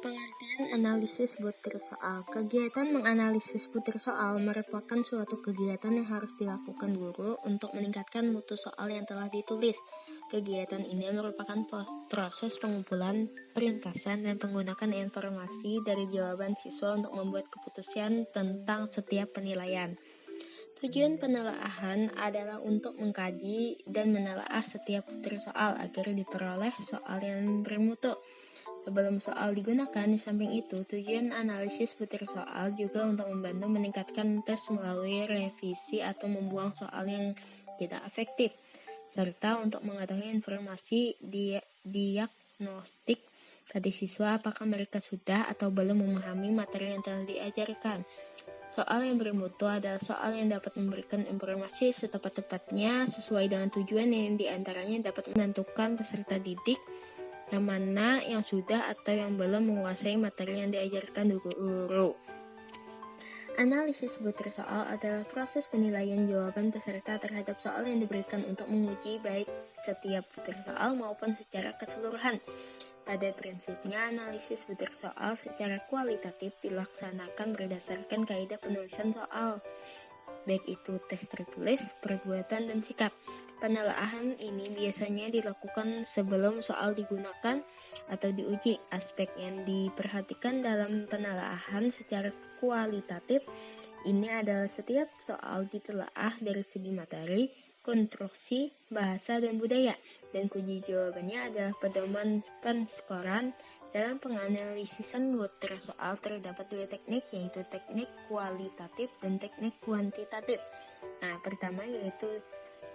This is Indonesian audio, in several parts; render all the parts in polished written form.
Pengertian analisis butir soal. Kegiatan menganalisis butir soal merupakan suatu kegiatan yang harus dilakukan guru untuk meningkatkan mutu soal yang telah ditulis. Kegiatan ini merupakan proses pengumpulan, peringkasan, dan penggunaan informasi dari jawaban siswa untuk membuat keputusan tentang setiap penilaian. Tujuan penelaahan adalah untuk mengkaji dan menelaah setiap butir soal agar diperoleh soal yang bermutu. Sebelum soal digunakan, di samping itu, tujuan analisis butir soal juga untuk membantu meningkatkan tes melalui revisi atau membuang soal yang tidak efektif, serta untuk mengetahui informasi diagnostik pada siswa apakah mereka sudah atau belum memahami materi yang telah diajarkan. Soal yang bermutu adalah soal yang dapat memberikan informasi setepat-tepatnya sesuai dengan tujuan yang diantaranya dapat menentukan peserta didik yang mana yang sudah atau yang belum menguasai materi yang diajarkan guru. Analisis butir soal adalah proses penilaian jawaban peserta terhadap soal yang diberikan untuk menguji baik setiap butir soal maupun secara keseluruhan. Pada prinsipnya, analisis butir soal secara kualitatif dilaksanakan berdasarkan kaidah penulisan soal, baik itu tes tertulis, perbuatan, dan sikap. Penelaahan ini biasanya dilakukan sebelum soal digunakan atau diuji. Aspek yang diperhatikan dalam penelaahan secara kualitatif ini adalah setiap soal ditelaah dari segi materi, konstruksi, bahasa, dan budaya, dan kunci jawabannya adalah pedoman penskoran. Dalam penganalisisan butir soal terdapat dua teknik, yaitu teknik kualitatif dan teknik kuantitatif. Pertama yaitu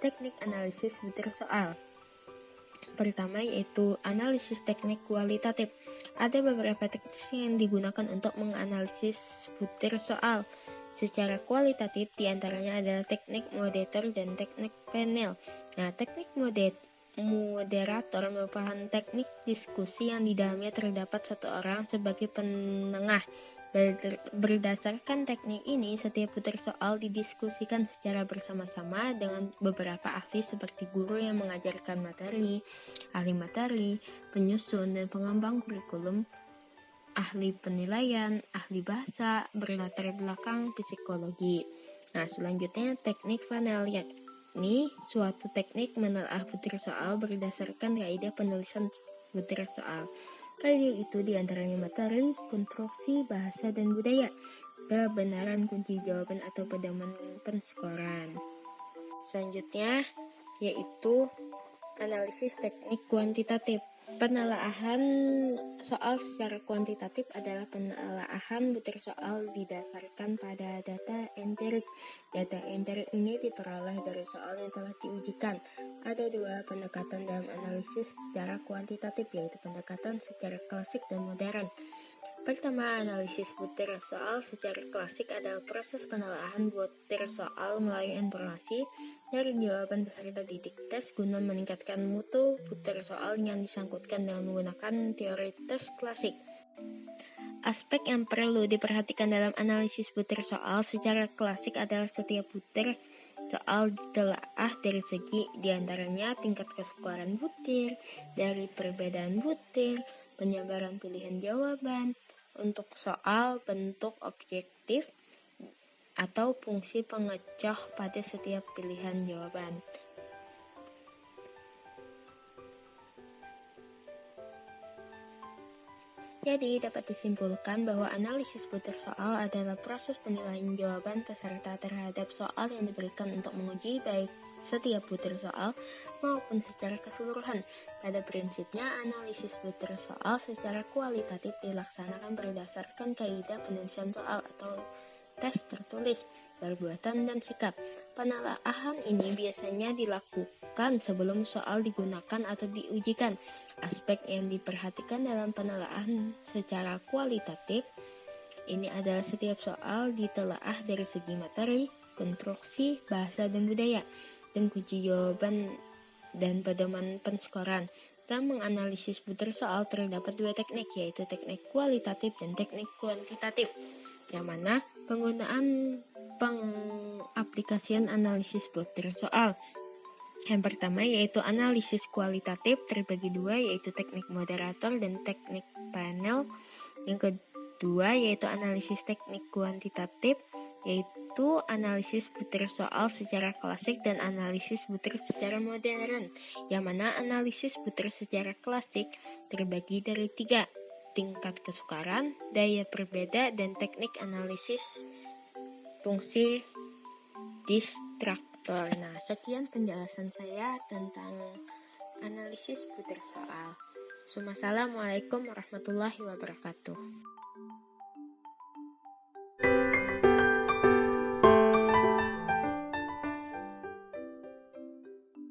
teknik analisis butir soal. Pertama yaitu analisis teknik kualitatif. Ada beberapa teknik yang digunakan untuk menganalisis butir soal. Secara kualitatif diantaranya adalah teknik moderator dan teknik panel. Teknik moderator merupakan teknik diskusi yang di dalamnya terdapat satu orang sebagai penengah. Berdasarkan teknik ini, setiap butir soal didiskusikan secara bersama-sama dengan beberapa ahli seperti guru yang mengajarkan materi, ahli materi, penyusun dan pengembang kurikulum, ahli penilaian, ahli bahasa, berlatar belakang psikologi. Selanjutnya teknik panel, yakni suatu teknik menelaah butir soal berdasarkan kaidah penulisan butir soal. Kaidah itu diantaranya materi, konstruksi, bahasa, dan budaya, kebenaran kunci jawaban atau pedoman penskoran. Selanjutnya yaitu analisis teknik kuantitatif. Penelaahan soal secara kuantitatif adalah penelaahan butir soal didasarkan pada data empirik. Data empirik ini diperoleh dari soal yang telah diujikan. Ada dua pendekatan dalam analisis secara kuantitatif, yaitu pendekatan secara klasik dan modern. Pertama, analisis butir soal secara klasik adalah proses penelaahan butir soal melalui informasi dari jawaban peserta didik tes guna meningkatkan mutu butir soal yang disangkutkan dengan menggunakan teori tes klasik. Aspek yang perlu diperhatikan dalam analisis butir soal secara klasik adalah setiap butir soal ditelaah dari segi diantaranya tingkat kesukaran butir, dari perbedaan butir, penyebaran pilihan jawaban, untuk soal bentuk objektif atau fungsi pengecoh pada setiap pilihan jawaban. Jadi dapat disimpulkan bahwa analisis butir soal adalah proses penilaian jawaban peserta terhadap soal yang diberikan untuk menguji baik setiap butir soal maupun secara keseluruhan. Pada prinsipnya, analisis butir soal secara kualitatif dilaksanakan berdasarkan kaidah penulisan soal atau tes tertulis, perbuatan, dan sikap. Penelaahan ini biasanya dilakukan sebelum soal digunakan atau diujikan. Aspek yang diperhatikan dalam penelaahan secara kualitatif ini adalah setiap soal ditelaah dari segi materi, konstruksi, bahasa, dan budaya, dan kunci jawaban dan pedoman penskoran. Dalam menganalisis butir soal terdapat dua teknik, yaitu teknik kualitatif dan teknik kuantitatif, yang mana penggunaan pengaplikasian analisis butir soal. Yang pertama yaitu analisis kualitatif terbagi dua, yaitu teknik moderator dan teknik panel. Yang kedua yaitu analisis teknik kuantitatif, yaitu analisis butir soal secara klasik dan analisis butir secara modern, yang mana analisis butir secara klasik terbagi dari 3, tingkat kesukaran, daya perbeda, dan teknik analisis fungsi distraktor. Nah, sekian penjelasan saya tentang analisis butir soal. Assalamualaikum warahmatullahi wabarakatuh.